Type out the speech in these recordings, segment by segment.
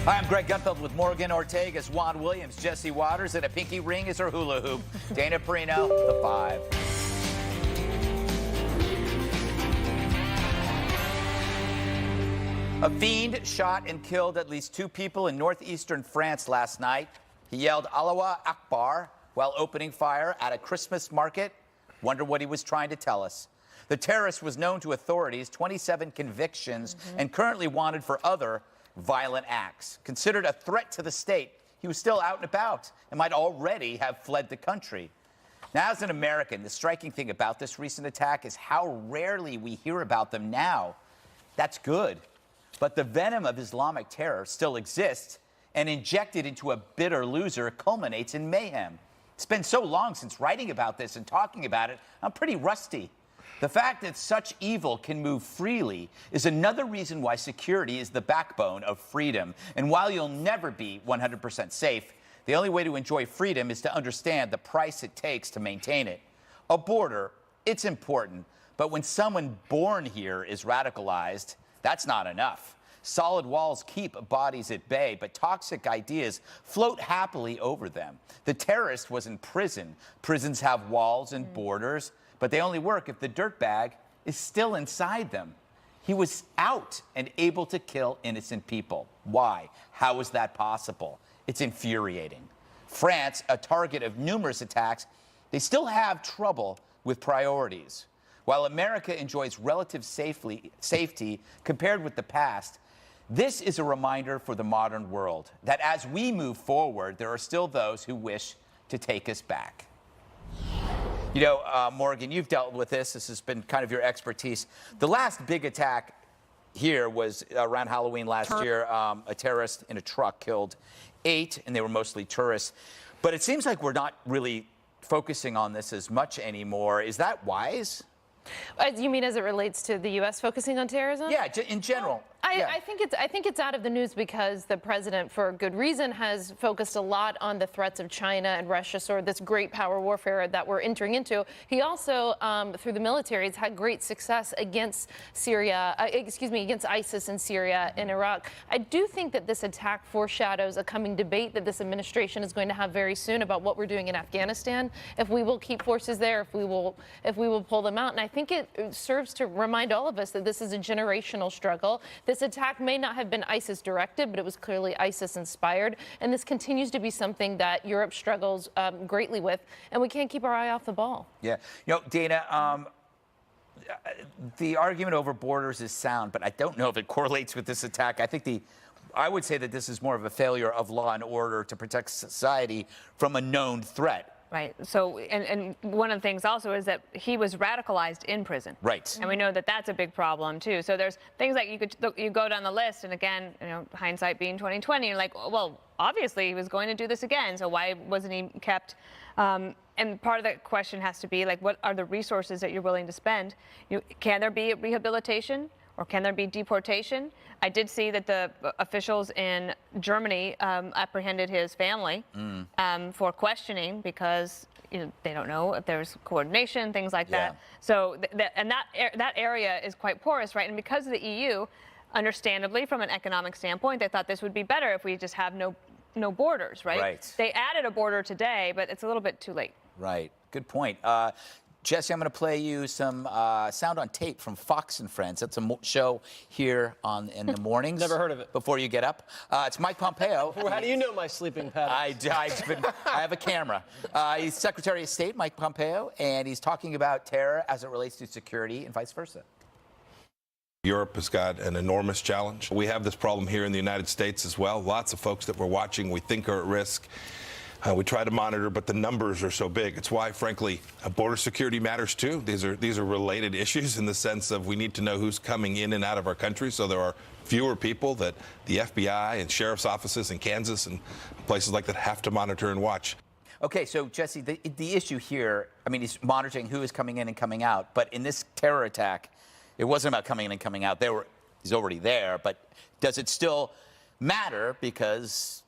Hi, I'm Greg Gutfeld with Morgan Ortega's Juan Williams, Jesse Waters, and a pinky ring is her hula hoop. Dana Perino, the 5. A fiend shot and killed at least 2 people in northeastern France last night. He yelled Allah Akbar while opening fire at a Christmas market. Wonder what he was trying to tell us. The terrorist was known to authorities, 27 convictions, and currently wanted for other violent acts. Considered a threat to the state, he was still out and about and might already have fled the country. Now, as an American, the striking thing about this recent attack is how rarely we hear about them now. That's good. But the venom of Islamic terror still exists, and injected into a bitter loser culminates in mayhem. It's been so long since writing about this and talking about it, I'm pretty rusty. The fact that such evil can move freely is another reason why security is the backbone of freedom. And while you'll never be 100% safe, the only way to enjoy freedom is to understand the price it takes to maintain it. A border, it's important, but when someone born here is radicalized, that's not enough. Solid walls keep bodies at bay, but toxic ideas float happily over them. The terrorist was in prison. Prisons have walls and borders, but they only work if the dirtbag is still inside them. He was out and able to kill innocent people. Why? How is that possible? It's infuriating. France, a target of numerous attacks, they still have trouble with priorities. While America enjoys relative safety compared with the past, this is a reminder for the modern world that as we move forward, there are still those who wish to take us back. You know, Morgan, you've dealt with this. This has been kind of your expertise. The last big attack here was around Halloween last year. A terrorist in a truck killed 8, and they were mostly tourists. But it seems like we're not really focusing on this as much anymore. Is that wise? You mean as it relates to the U.S. focusing on terrorism? Yeah, in general. I think it's out of the news because the president, for good reason, has focused a lot on the threats of China and Russia, sort of this great power warfare that we're entering into. He also, through the military, has had great success against against ISIS in Syria and Iraq. I do think that this attack foreshadows a coming debate that this administration is going to have very soon about what we're doing in Afghanistan, if we will keep forces there, if we will pull them out. And I think it serves to remind all of us that this is a generational struggle. This attack may not have been ISIS-directed, but it was clearly ISIS-inspired. And this continues to be something that Europe struggles greatly with, and we can't keep our eye off the ball. Yeah. You know, Dana, the argument over borders is sound, but I don't know if it correlates with this attack. I would say that this is more of a failure of law and order to protect society from a known threat. Right. So, and one of the things also is that he was radicalized in prison. Right. And we know that that's a big problem too. So there's things like you go down the list, and again, you know, hindsight being 2020, you're like, well, obviously he was going to do this again. So why wasn't he kept? And part of the question has to be like, what are the resources that you're willing to spend? Can there be rehabilitation? Or can there be deportation? I did see that the officials in Germany apprehended his family for questioning because they don't know if there's coordination, things like that. So that area is quite porous, right? And because of the EU, understandably, from an economic standpoint, they thought this would be better if we just have no borders, right? Right. They added a border today, but it's a little bit too late. Right. Good point. Jesse, I'm going to play you some sound on tape from Fox and Friends. That's a show here in the mornings. Never heard of it. Before you get up. It's Mike Pompeo. How do you know my sleeping patterns? I have a camera. He's Secretary of State, Mike Pompeo, and he's talking about terror as it relates to security and vice versa. Europe has got an enormous challenge. We have this problem here in the United States as well. Lots of folks that we're watching we think are at risk. We try to monitor, but the numbers are so big. It's why, frankly, border security matters too. These are related issues in the sense of we need to know who's coming in and out of our country, so there are fewer people that the FBI and sheriff's offices in Kansas and places like that have to monitor and watch. Okay, so Jesse, the issue here, I mean, he's monitoring who is coming in and coming out, but in this terror attack, it wasn't about coming in and coming out. He's already there, but does it still matter because...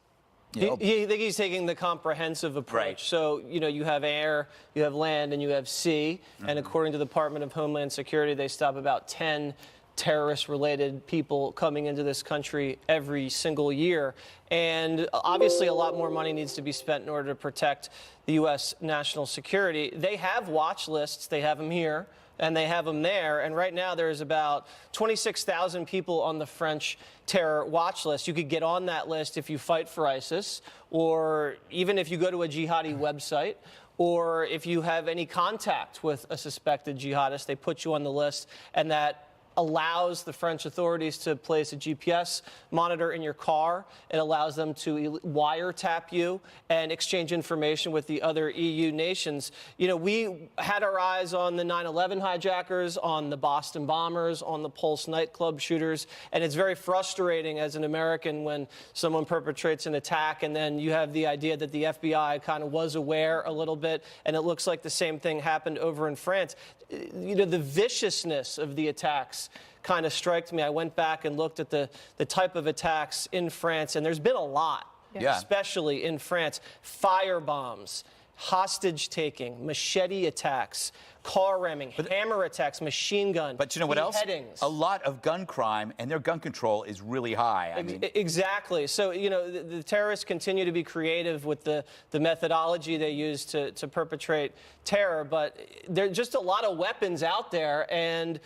I think he's taking the comprehensive approach. Right. So, you have air, you have land, and you have sea. And according to the Department of Homeland Security, they stop about 10 terrorist-related people coming into this country every single year. And obviously, a lot more money needs to be spent in order to protect the U.S. national security. They have watch lists. They have them here, and they have them there. And right now, there's about 26,000 people on the French terror watch list. You could get on that list if you fight for ISIS, or even if you go to a jihadi website, or if you have any contact with a suspected jihadist, they put you on the list, and that allows the French authorities to place a GPS monitor in your car. It allows them to wiretap you and exchange information with the other EU nations. You know, we had our eyes on the 9/11 hijackers, on the Boston bombers, on the Pulse nightclub shooters, and it's very frustrating as an American when someone perpetrates an attack and then you have the idea that the FBI kind of was aware a little bit, and it looks like the same thing happened over in France. You know, the viciousness of the attacks kind of strikes me. I went back and looked at the type of attacks in France, and there's been a lot, especially in France. Firebombs, hostage-taking, machete attacks, car ramming, hammer attacks, machine gun, But you know what else? beheadings. A lot of gun crime, and their gun control is really high. I mean, Exactly. So, you know, the terrorists continue to be creative with the methodology they use to perpetrate terror, but there are just a lot of weapons out there. And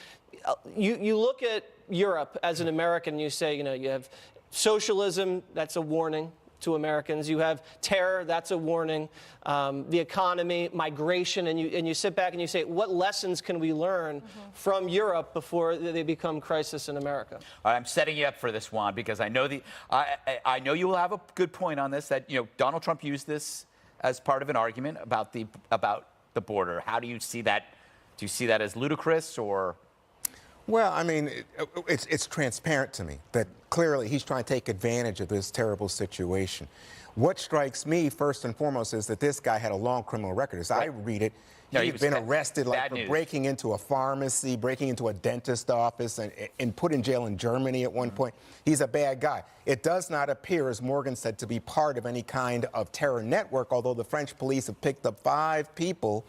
you look at Europe as an American, you say, you know, you have socialism, that's a warning to Americans. You have terror, that's a warning. The economy, migration, and you sit back and you say, what lessons can we learn from Europe before they become crisis in America? All right, I'm setting you up for this, Juan, because I know I know you will have a good point on this. That, you know, Donald Trump used this as part of an argument about the border. How do you see that? Do you see that as ludicrous or? Well, I mean, it's transparent to me that clearly he's trying to take advantage of this terrible situation. What strikes me first and foremost is that this guy had a long criminal record. As I read it, No, he's been arrested like for breaking into a pharmacy, breaking into a dentist office, and put in jail in Germany at one point. He's a bad guy. It does not appear, as Morgan said, to be part of any kind of terror network, although the French police have picked up 5 people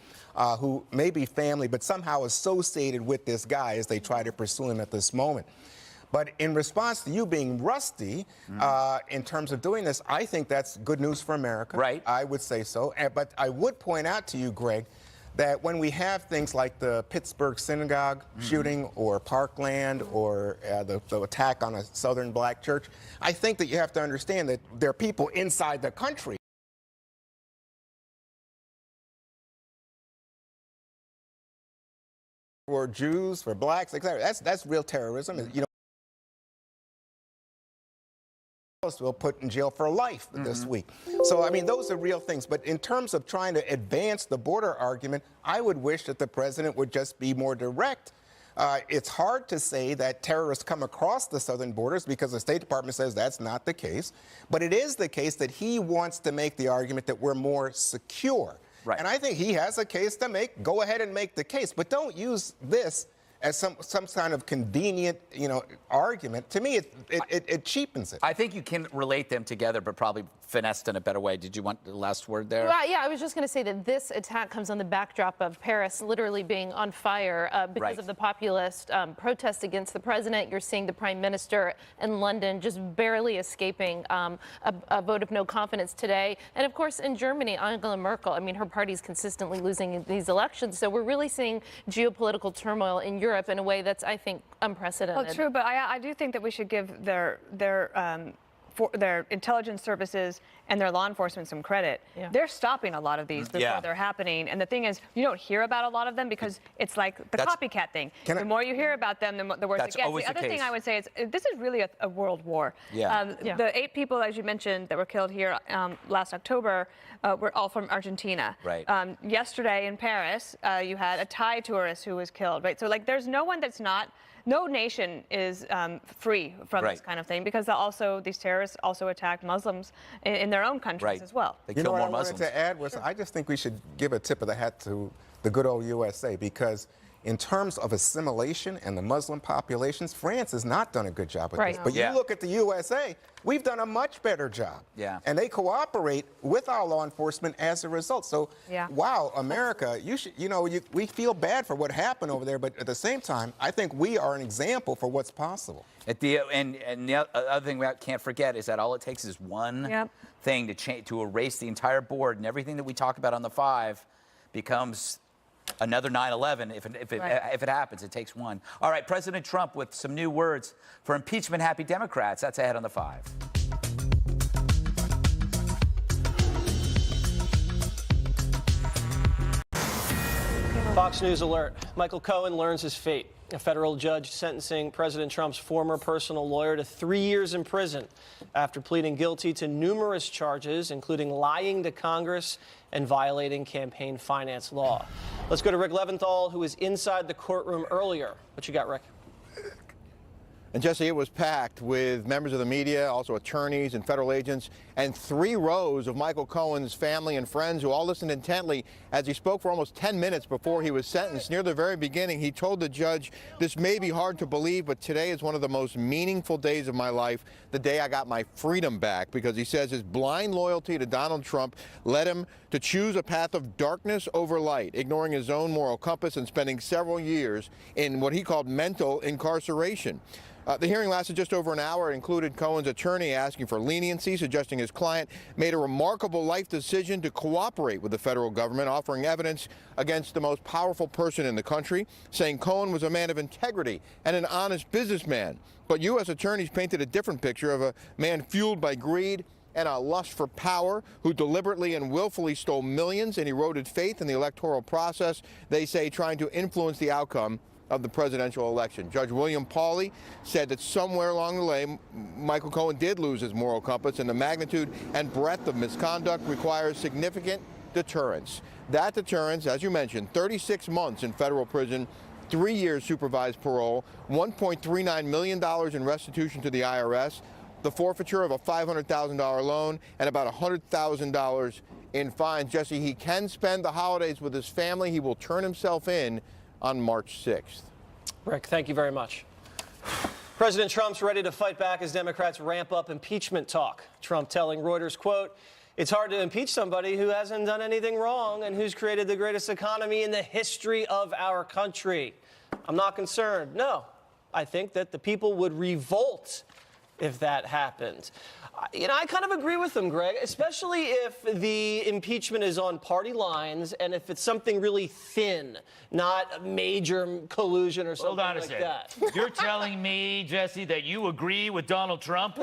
who may be family, but somehow associated with this guy as they try to pursue him at this moment. But in response to you being rusty in terms of doing this, I think that's good news for America. Right. I would say so. But I would point out to you, Greg, that when we have things like the Pittsburgh synagogue shooting or Parkland or the attack on a Southern black church, I think that you have to understand that there are people inside the country for Jews, for blacks, etc. That's real terrorism. You know, will put in jail for life this week. So, I mean, those are real things. But in terms of trying to advance the border argument, I would wish that the president would just be more direct. It's hard to say that terrorists come across the southern borders because the State Department says that's not the case. But it is the case that he wants to make the argument that we're more secure. Right. And I think he has a case to make. Go ahead and make the case. But don't use this as some kind of convenient, you know, argument. To me, it cheapens it. I think you can relate them together, but probably finessed in a better way. Did you want the last word there? Well, yeah, I was just going to say that this attack comes on the backdrop of Paris literally being on fire because of the populist protest against the president. You're seeing the prime minister in London just barely escaping a vote of no confidence today. And of course, in Germany, Angela Merkel, I mean, her party's consistently losing these elections. So we're really seeing geopolitical turmoil in Europe in a way that's, I think, unprecedented. Well, true, but I do think that we should give their intelligence services and their law enforcement some credit. Yeah. They're stopping a lot of these before they're happening. And the thing is, you don't hear about a lot of them because it's like the copycat thing. The more you hear about them, the worse it gets. Always The other thing I would say is this is really a world war. Yeah. The 8 people, as you mentioned, that were killed here last October were all from Argentina. Right. Yesterday in Paris, you had a Thai tourist who was killed. Right. So like, there's no one that's not. No nation is free from this kind of thing because these terrorists also attack Muslims in their own countries as well. They You kill know what more I Muslims. wanted to add was I just think we should give a tip of the hat to the good old USA because in terms of assimilation and the Muslim populations, France has not done a good job with Right. this. But Yeah. you look at the USA, we've done a much better job. Yeah. And they cooperate with our law enforcement as a result. So, Yeah. wow, America, we feel bad for what happened over there, but at the same time, I think we are an example for what's possible. And the other thing we can't forget is that all it takes is one Yep. thing to erase the entire board, and everything that we talk about on the 5 becomes another 9/11 if it happens. It takes one. All right, President Trump with some new words for impeachment-happy Democrats. That's ahead on the 5. Fox News alert. Michael Cohen learns his fate. A federal judge sentencing President Trump's former personal lawyer to 3 years in prison after pleading guilty to numerous charges, including lying to Congress and violating campaign finance law. Let's go to Rick Leventhal, who was inside the courtroom earlier. What you got, Rick? And Jesse, it was packed with members of the media, also attorneys and federal agents, and 3 rows of Michael Cohen's family and friends who all listened intently as he spoke for almost 10 minutes before he was sentenced. Near the very beginning, he told the judge, "This may be hard to believe, but today is one of the most meaningful days of my life, the day I got my freedom back," because he says his blind loyalty to Donald Trump led him to choose a path of darkness over light, ignoring his own moral compass and spending several years in what he called mental incarceration. The hearing lasted just over an hour. It included Cohen's attorney asking for leniency, suggesting his client made a remarkable life decision to cooperate with the federal government, offering evidence against the most powerful person in the country, saying Cohen was a man of integrity and an honest businessman. But U.S. attorneys painted a different picture of a man fueled by greed and a lust for power, who deliberately and willfully stole millions and eroded faith in the electoral process, they say, trying to influence the outcome of the presidential election. Judge William Pauley said that somewhere along the way, Michael Cohen did lose his moral compass, and the magnitude and breadth of misconduct requires significant deterrence. That deterrence, as you mentioned, 36 months in federal prison, 3 years supervised parole, $1.39 million in restitution to the IRS, the forfeiture of a $500,000 loan, and about $100,000 in fines. Jesse, he can spend the holidays with his family. He will turn himself in on March 6th. Rick, thank you very much. President Trump's ready to fight back as Democrats ramp up impeachment talk. Trump telling Reuters, quote, "It's hard to impeach somebody who hasn't done anything wrong and who's created the greatest economy in the history of our country. I'm not concerned. No, I think that the people would revolt if that happened." I kind of agree with him, Greg, especially if the impeachment is on party lines and if it's something really thin, not major collusion or something like that. You're telling me, Jesse, that you agree with Donald Trump?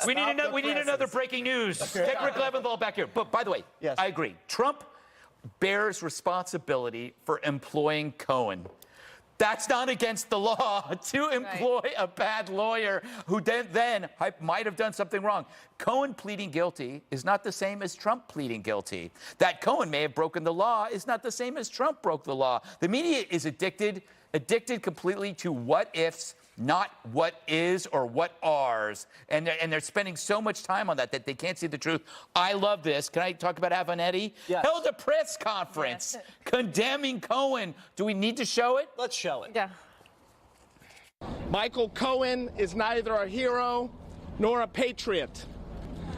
we need another breaking news. Take Rick Leventhal back here. But by the way, Yes. I agree. Trump bears responsibility for employing Cohen. That's not against the law to employ a bad lawyer who then might have done something wrong. Cohen pleading guilty is not the same as Trump pleading guilty. That Cohen may have broken the law is not the same as Trump broke the law. The media is addicted completely to what ifs, not what is or what are's. And they're spending so much time on that they can't see the truth. I love this. Can I talk about Avenatti? Yes. Held a press conference condemning Cohen. Do we need to show it? Let's show it. Yeah. Michael Cohen is neither a hero nor a patriot.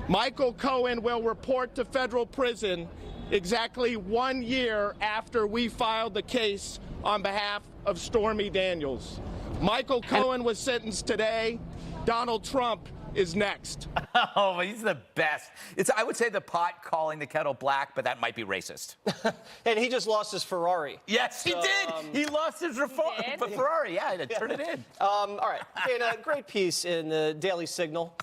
Michael Cohen will report to federal prison exactly 1 year after we filed the case on behalf of Stormy Daniels. Michael Cohen was sentenced today. Donald Trump is next. Oh, he's the best. I would say the pot calling the kettle black, but that might be racist. And he just lost his Ferrari. Yes, he did. He lost his Ferrari. Yeah, turn it in. All right, Dana, great piece in the Daily Signal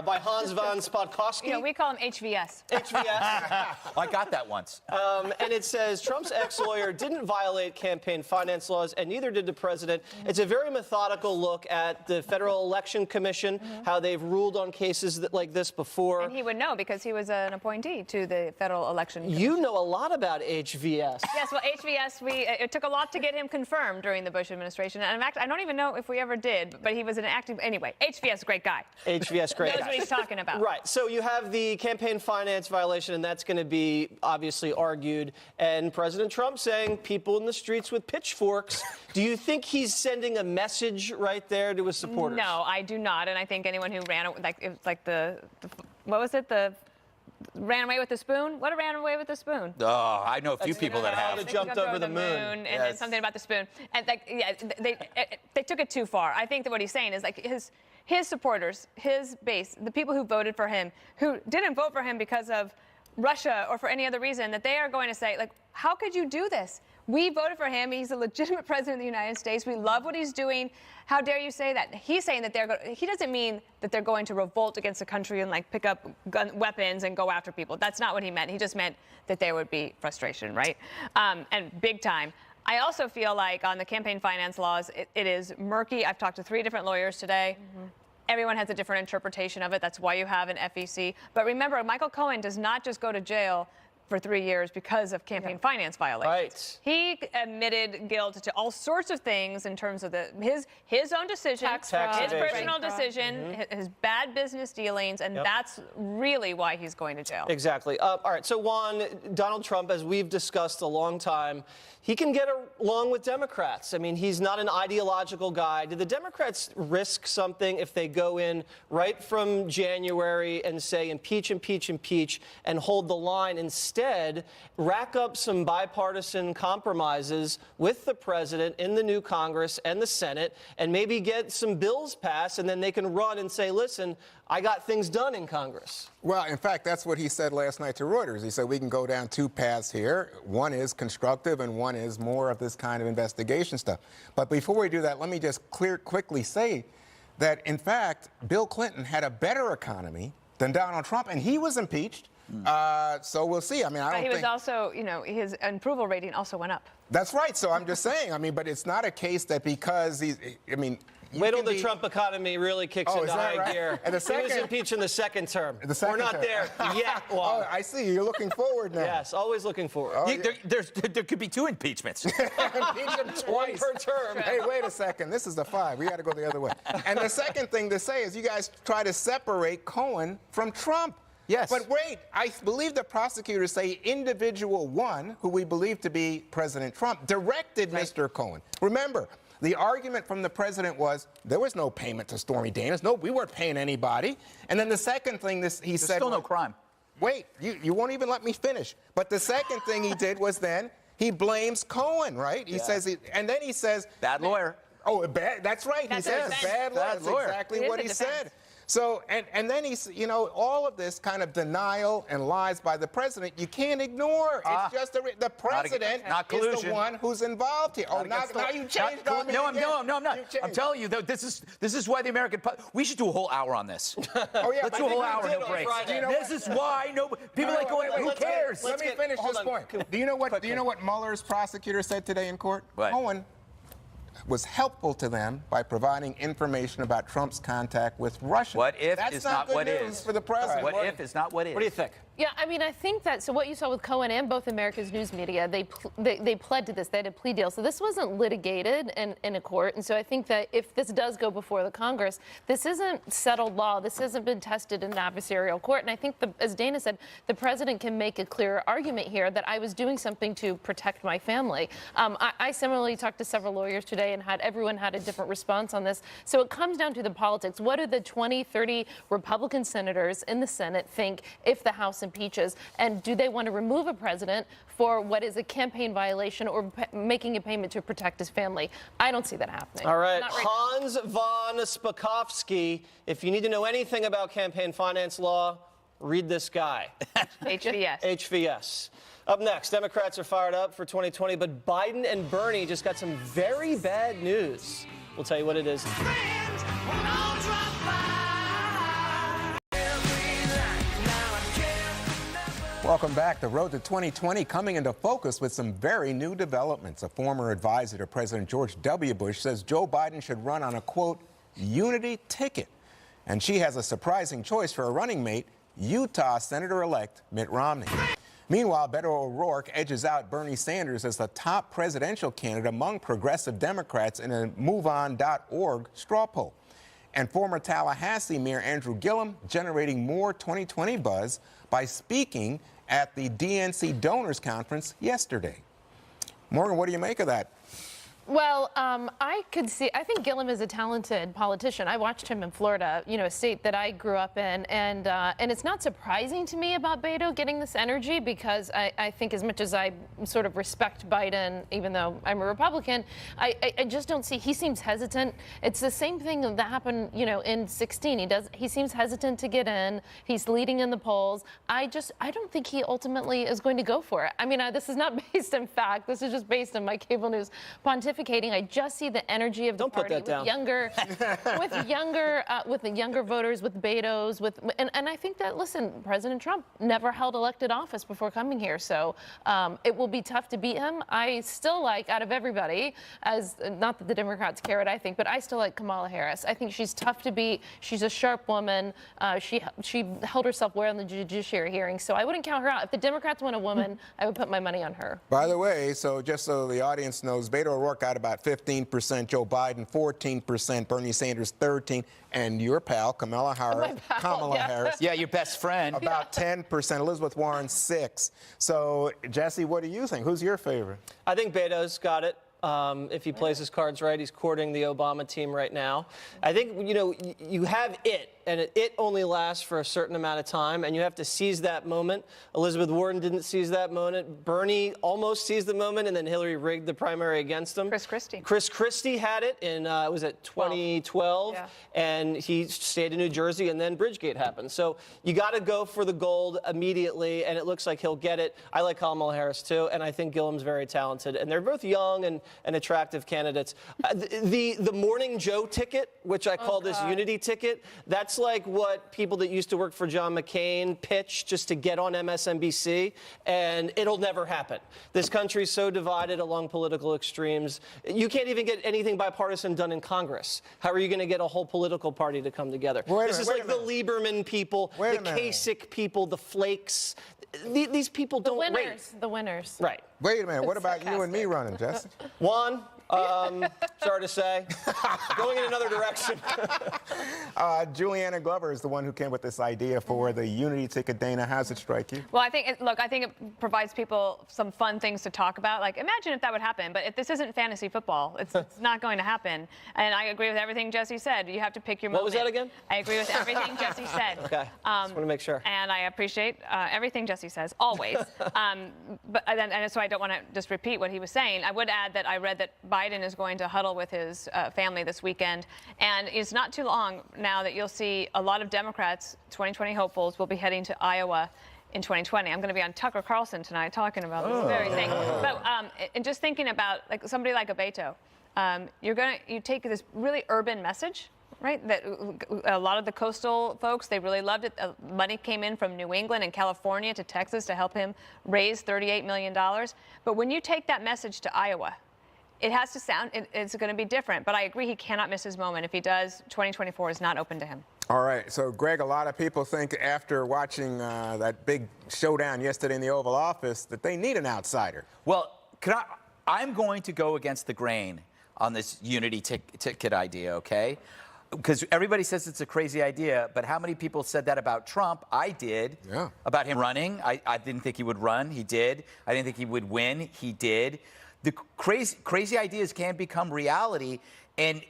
by Hans von Spakovsky. We call him HVS. HVS. I got that once. And it says Trump's ex-lawyer didn't violate campaign finance laws, and neither did the president. It's a very methodical look at the Federal Election Commission, how they've ruled on cases like this before. And he would know because he was an appointee to the Federal Election Commission. You know a lot about HVS. Yes, well, HVS, it took a lot to get him confirmed during the Bush administration. And in fact, I don't even know if we ever did, but he was an active, anyway, HVS, great guy. HVS, great. Knows what he's talking about. Right. So you have the campaign finance violation, and that's going to be obviously argued. And President Trump saying people in the streets with pitchforks. Do you think he's sending a message right there to his supporters? No, I do not. And I think anyone who ran it, like, it was like the what was it? The ran away with the spoon? What ran away with the spoon? Oh, I know a few people that have. They jumped over the moon. And then something about the spoon. And like, yeah, they took it too far. I think that what he's saying is like his supporters, his base, the people who voted for him, who didn't vote for him because of Russia or for any other reason, that they are going to say, like, how could you do this? We voted for him. He's a legitimate president of the United States. We love what he's doing. How dare you say that? He's saying that he doesn't mean that they're going to revolt against the country and like pick up weapons and go after people. That's not what he meant. He just meant that there would be frustration, right? And big time. I also feel like on the campaign finance laws, it is murky. I've talked to 3 different lawyers today. Mm-hmm. Everyone has a different interpretation of it. That's why you have an FEC. But remember, Michael Cohen does not just go to jail for 3 years because of campaign finance violations. Right. He admitted guilt to all sorts of things in terms of his own decision, Tax his fraud, personal decision, his bad business dealings, and that's really why he's going to jail. Exactly. All right. So, Juan, Donald Trump, as we've discussed a long time, he can get along with Democrats. I mean, he's not an ideological guy. Do the Democrats risk something if they go in right from January and say impeach, impeach, impeach, and hold the line? Instead, rack up some bipartisan compromises with the president in the new Congress and the Senate, and maybe get some bills passed, and then they can run and say, listen, I got things done in Congress. Well, in fact, that's what he said last night to Reuters. He said we can go down 2 paths here. One is constructive and one is more of this kind of investigation stuff. But before we do that, let me just quickly say that, in fact, Bill Clinton had a better economy than Donald Trump, and he was impeached. So we'll see. I mean, I don't think... He was also, his approval rating also went up. That's right. So I'm just saying, I mean, but it's not a case that because he's, I mean... Wait till the Trump economy really kicks into high gear. And he was impeached in the second term. We're not there yet. Oh, I see. You're looking forward now. Yes, always looking forward. Oh, there could be 2 impeachments. Impeach him twice. One per term. Hey, wait a second. This is the 5. We got to go the other way. And the second thing to say is you guys try to separate Cohen from Trump. Yes. But wait, I believe the prosecutors say individual 1, who we believe to be President Trump, directed Mr. Cohen. Remember, the argument from the president was there was no payment to Stormy Daniels. No, we weren't paying anybody. And then the second thing he said... There's still no crime. Wait, you won't even let me finish. But the second thing he did was then he blames Cohen, right? He says, and then he says... Bad lawyer. Oh, bad. That's right. That's he says bad lawyer. That's exactly what he said. So, and then he's, all of this kind of denial and lies by the president, you can't ignore. It's just the president is the one who's involved here. Oh, now you changed on me. No, I'm not. I'm telling you, though, this is why the American we should do a whole hour on this. Oh, yeah. Let's do a whole hour, no breaks. This is why people like going, who cares? Let me finish this point. Do you know what Mueller's prosecutor said today in court? What? Cohen was helpful to them by providing information about Trump's contact with Russia. What if That's is not what is for the president. What if is not what is? What do you think? Yeah, I mean, I think that, so what you saw with Cohen and both America's news media, they pled to this. They had a plea deal. So this wasn't litigated in a court. And so I think that if this does go before the Congress, this isn't settled law. This hasn't been tested in an adversarial court. And I think, as Dana said, the president can make a clear argument here that I was doing something to protect my family. I similarly talked to several lawyers today and everyone had a different response on this. So it comes down to the politics. What do the 20, 30 Republican senators in the Senate think if the House impeaches, and do they want to remove a president for what is a campaign violation or making a payment to protect his family? I don't see that happening. All right, Hans von Spakovsky, if you need to know anything about campaign finance law, read this guy. HVS. HVS. Up next, Democrats are fired up for 2020, but Biden and Bernie just got some very bad news. We'll tell you what it is. Welcome back. The road to 2020 coming into focus with some very new developments. A former advisor to President George W. Bush says Joe Biden should run on a, quote, unity ticket. And she has a surprising choice for a running mate, Utah Senator-elect Mitt Romney. Meanwhile, Beto O'Rourke edges out Bernie Sanders as the top presidential candidate among progressive Democrats in a MoveOn.org straw poll. And former Tallahassee Mayor Andrew Gillum generating more 2020 buzz by speaking at the DNC Donors Conference yesterday. Morgan, what do you make of that? Well, I think Gillum is a talented politician. I watched him in Florida, a state that I grew up in. And it's not surprising to me about Beto getting this energy because I think as much as I sort of respect Biden, even though I'm a Republican, I just don't see, he seems hesitant. It's the same thing that happened, in 16. He seems hesitant to get in. He's leading in the polls. I don't think he ultimately is going to go for it. I mean, this is not based in fact. This is just based on my cable news pontificating. I just see the energy of the party with the younger voters, with Betos, and I think that, listen, President Trump never held elected office before coming here, so it will be tough to beat him. I still like, out of everybody, not that the Democrats care what I think, but I still like Kamala Harris. I think she's tough to beat. She's a sharp woman. She held herself well in the judiciary hearing, so I wouldn't count her out. If the Democrats want a woman, I would put my money on her. By the way, just so the audience knows, Beto O'Rourke got about 15%, Joe Biden 14%, Bernie Sanders 13%, and your pal Kamala Harris. Yeah, your best friend. About 10%, Elizabeth Warren 6%. So, Jesse, what do you think? Who's your favorite? I think Beto's got it. If he plays his cards right, he's courting the Obama team right now. I think, you have it, and it only lasts for a certain amount of time, and you have to seize that moment. Elizabeth Warren didn't seize that moment. Bernie almost seized the moment, and then Hillary rigged the primary against him. Chris Christie had it in, was it 2012? Yeah. And he stayed in New Jersey, and then Bridgegate happened. So you got to go for the gold immediately, and it looks like he'll get it. I like Kamala Harris, too, and I think Gillum's very talented. And they're both young and attractive candidates. The Morning Joe ticket, which I call this unity ticket, that's like what people that used to work for John McCain pitch just to get on MSNBC, and it'll never happen. This country's so divided along political extremes. You can't even get anything bipartisan done in Congress. How are you going to get a whole political party to come together? This is like the Lieberman people, the Kasich people, the Flakes. These people don't rate. The winners. Right. Wait a minute. What about you and me running, Jesse? Juan, sorry to say, going in another direction. Juliana Glover is the one who came with this idea for the unity ticket. Dana, how's it strike you? Well, I think it provides people some fun things to talk about. Like, imagine if that would happen, but if this isn't fantasy football, it's not going to happen. And I agree with everything Jesse said. You have to pick your moment. What was that again? I agree with everything Jesse said. Okay, just want to make sure. And I appreciate everything Jesse says, always. So I don't want to just repeat what he was saying. I would add that I read that Biden is going to huddle with his family this weekend. And it's not too long now that you'll see a lot of Democrats, 2020 hopefuls, will be heading to Iowa in 2020. I'm going to be on Tucker Carlson tonight talking about this very thing. But and just thinking about somebody like a Beto, you take this really urban message, right? That a lot of the coastal folks, they really loved it. Money came in from New England and California to Texas to help him raise $38 million. But when you take that message to Iowa, it has to sound, it's going to be different. But I agree, he cannot miss his moment. If he does, 2024 is not open to him. All right. So, Greg, a lot of people think after watching that big showdown yesterday in the Oval Office that they need an outsider. Well, I'm going to go against the grain on this unity ticket idea, okay? Because everybody says it's a crazy idea, but how many people said that about Trump? I did. Yeah. About him running. I didn't think he would run. He did. I didn't think he would win. He did. The crazy ideas can become reality, and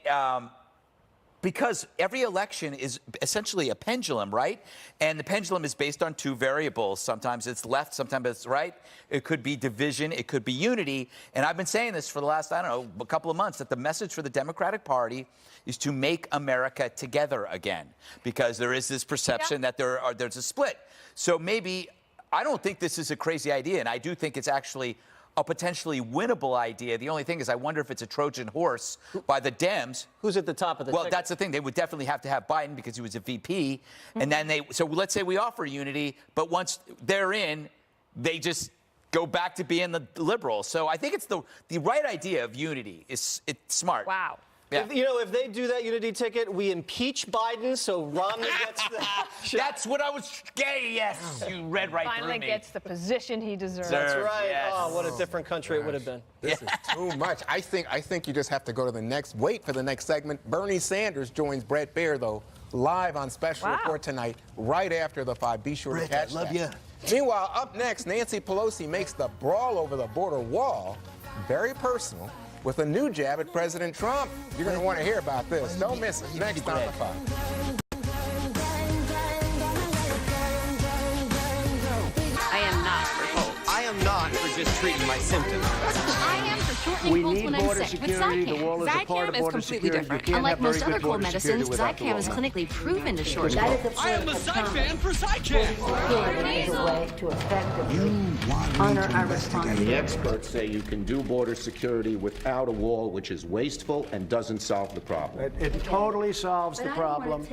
because every election is essentially a pendulum, right? And the pendulum is based on two variables. Sometimes it's left, sometimes it's right. It could be division, it could be unity. And I've been saying this for the last, a couple of months, that the message for the Democratic Party is to make America together again, because there is this perception that there's a split. So maybe, I don't think this is a crazy idea, and I do think it's actually a potentially winnable idea. The only thing is, I wonder if it's a Trojan horse by the Dems. Who's at the top of the ticket? That's the thing. They would definitely have to have Biden because he was a VP. And then so let's say we offer unity, but once they're in, they just go back to being the liberals. So I think it's the right idea of unity. It's smart. Wow. Yeah. If they do that unity ticket, we impeach Biden, so Romney gets the shot. That's what I was getting. Yes, you read right Finally through me. gets the position he deserves. That's right. Yes. Oh, what a different country it would have been. This is too much. I think you just have to go to the next. Wait for the next segment. Bernie Sanders joins Bret Baier, though, live on Special Report tonight, right after the 5. Be sure to catch that. you. Meanwhile, up next, Nancy Pelosi makes the brawl over the border wall very personal with a new jab at President Trump. You're going to want to hear about this. Don't miss it. Next on the 5. I am not for colds. I am not for just treating my symptoms. I am for shortening colds when I'm sick with Zicam. Zicam is completely different. Unlike most other cold medicines, Zicam is clinically proven to shorten colds. I am the Zyc fan for Zicam. Honor our responsibility. The experts say you can do border security without a wall, which is wasteful and doesn't solve the problem. It totally solves the problem.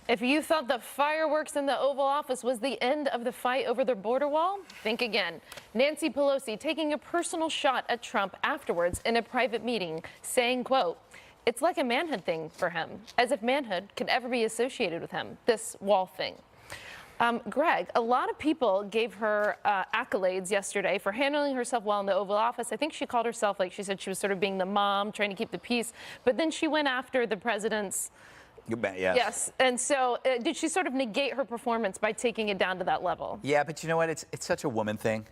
If you thought the fireworks in the Oval Office was the end of the fight over the border wall, think again. Nancy Pelosi taking a personal shot at Trump afterwards in a private meeting, saying, quote, "It's like a manhood thing for him, as if manhood could ever be associated with him, this wall thing." Greg, a lot of people gave her accolades yesterday for handling herself well in the Oval Office. I think she called herself, like she said, she was sort of being the mom, trying to keep the peace. But then she went after the president's. You bet, yes. Yes. And so did she sort of negate her performance by taking it down to that level? Yeah, but you know what? It's such a woman thing.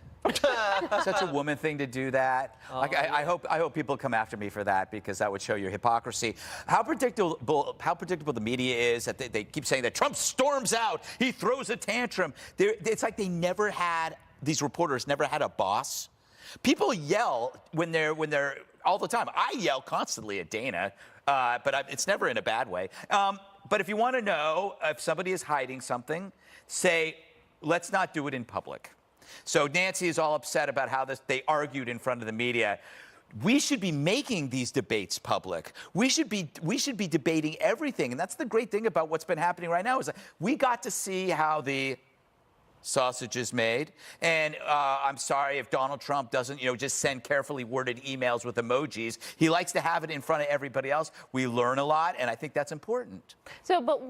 Such a woman thing to do that. I hope people come after me for that, because that would show your hypocrisy. How predictable the media is, that they keep saying that Trump storms out, he throws a tantrum. It's like these reporters never had a boss. People yell when they're all the time. I yell constantly at Dana, but it's never in a bad way. But if you want to know if somebody is hiding something, say, let's not do it in public. So Nancy is all upset about how they argued in front of the media. We should be making these debates public. We should be debating everything. And that's the great thing about what's been happening right now, is that we got to see how the sausage is made. And I'm sorry if Donald Trump doesn't, just send carefully worded emails with emojis. He likes to have it in front of everybody else. We learn a lot, and I think that's important. So, but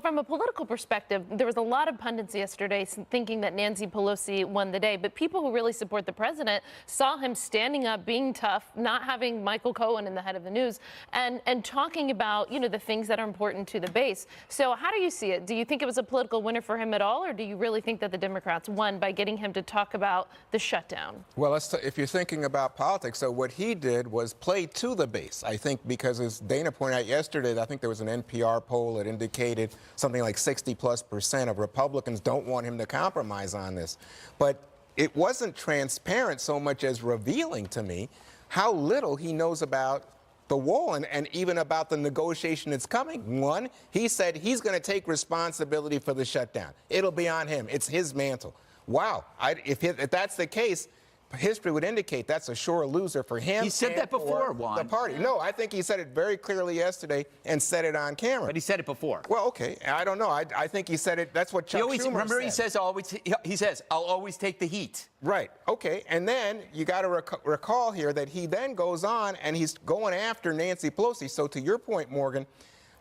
from a political perspective, there was a lot of pundits yesterday thinking that Nancy Pelosi won the day, but people who really support the president saw him standing up, being tough, not having Michael Cohen in the head of the news, and talking about, the things that are important to the base. So how do you see it? Do you think it was a political winner for him at all, or do you really think that the Democrats won by getting him to talk about the shutdown? Well, if you're thinking about politics, so what he did was play to the base, I think, because as Dana pointed out yesterday, I think there was an NPR poll that indicated something like 60+% of Republicans don't want him to compromise on this. But it wasn't transparent so much as revealing to me how little he knows about the wall and even about the negotiation that's coming. One, he said he's going to take responsibility for the shutdown. It'll be on him. It's his mantle. Wow. If that's the case, history would indicate that's a sure loser for him. He said that before, Juan. The party. No, I think he said it very clearly yesterday and said it on camera. But he said it before. Well, okay. I don't know. I think he said it. That's what Chuck Schumer remember, said. he says, I'll always take the heat. Right. Okay. And then you got to recall here that he then goes on and he's going after Nancy Pelosi. So to your point, Morgan,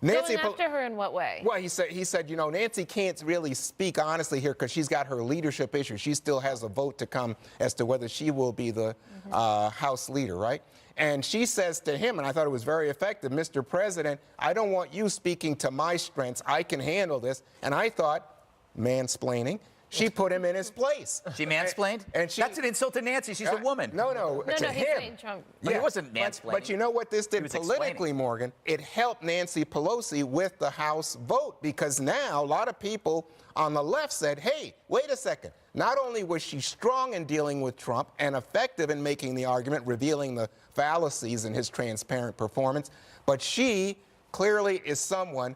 Nancy going after her in what way? Well, he said, Nancy can't really speak honestly here because she's got her leadership issue. She still has a vote to come as to whether she will be the House leader, right? And she says to him, and I thought it was very effective, Mr. President, I don't want you speaking to my strengths. I can handle this. And I thought, mansplaining. She put him in his place. She mansplained? That's an insult to Nancy. She's a woman. No, to him. Trump. But he wasn't mansplaining. But you know what this did politically, Morgan? It helped Nancy Pelosi with the House vote, because now a lot of people on the left said, hey, wait a second. Not only was she strong in dealing with Trump and effective in making the argument, revealing the fallacies in his transparent performance, but she clearly is someone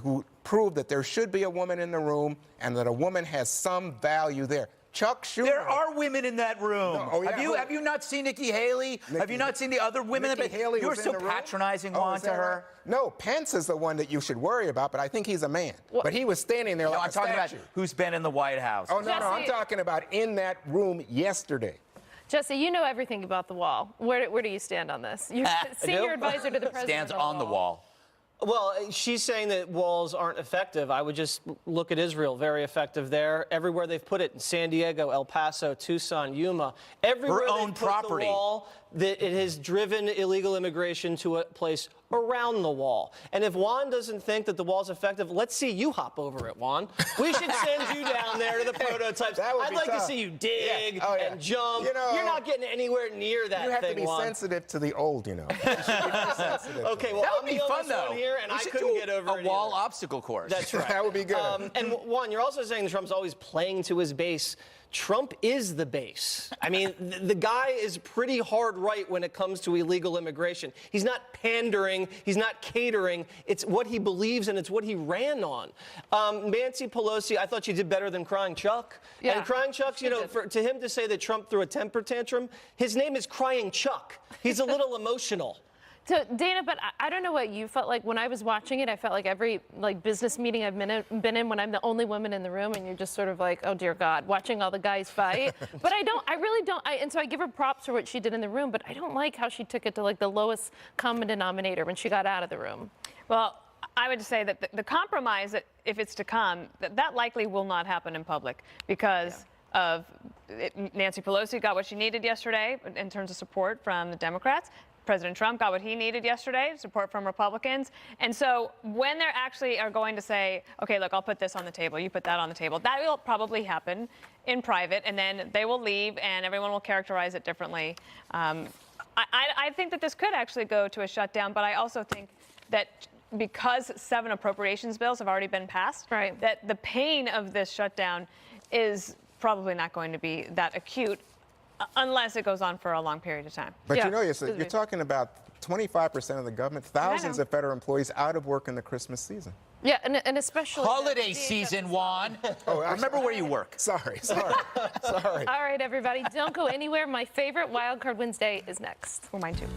who proved that there should be a woman in the room and that a woman has some value there. Chuck Schumer. There are women in that room. No, have you not seen Nikki Haley? Have you not seen the other women? Nikki Haley You're was so in the patronizing, room? Juan, to her. No, Pence is the one that you should worry about, but I think he's a man. But he was standing there like I'm a talking statue. about who's been in the White House. Oh, no, I'm talking about in that room yesterday. Jesse, you know everything about the wall. Where do you stand on this? You're senior advisor to the president. Stands on the wall. Well, she's saying that walls aren't effective. I would just look at Israel, very effective there. Everywhere they've put it, in San Diego, El Paso, Tucson, Yuma, everywhere Her own they've put property. the wall, that it has driven illegal immigration to a place around the wall. And if Juan doesn't think that the wall's effective, let's see you hop over it, Juan. We should send you down there to the prototypes. I'd like to see you dig and jump. You know, you're not getting anywhere near that thing, You have to be Juan. sensitive to the old, you know. You should be very sensitive. Okay, well, That I'm would be the fun, youngest one though. here, and We I should couldn't do get over a it wall either. obstacle course. That's right. That would be good. And Juan, you're also saying Trump's always playing to his base. Trump is the base. I mean, the guy is pretty hard right when it comes to illegal immigration. He's not pandering. He's not catering. It's what he believes and it's what he ran on. Nancy Pelosi, I thought she did better than Crying Chuck. Yeah, and Crying Chuck, you know, to him to say that Trump threw a temper tantrum, his name is Crying Chuck. He's a little emotional. So, Dana, but I don't know what you felt like when I was watching it. I felt like every business meeting I've been in when I'm the only woman in the room, and you're just sort of like, oh dear God, watching all the guys fight. But I really don't. And so I give her props for what she did in the room, but I don't like how she took it to like the lowest common denominator when she got out of the room. Well, I would say that the compromise, that if it's to come, that likely will not happen in public because of Nancy Pelosi got what she needed yesterday in terms of support from the Democrats. President Trump got what he needed yesterday, support from Republicans. And so when they actually are going to say, okay, look, I'll put this on the table, you put that on the table, that will probably happen in private, and then they will leave and everyone will characterize it differently. I think that this could actually go to a shutdown, but I also think that because 7 appropriations bills have already been passed, that the pain of this shutdown is probably not going to be that acute unless it goes on for a long period of time. But you know, you're talking about 25% of the government, thousands of federal employees out of work in the Christmas season. Yeah, and especially holiday season, Juan. Remember where you work. Sorry. All right, everybody, don't go anywhere. My favorite Wild Card Wednesday is next. Well, mine too.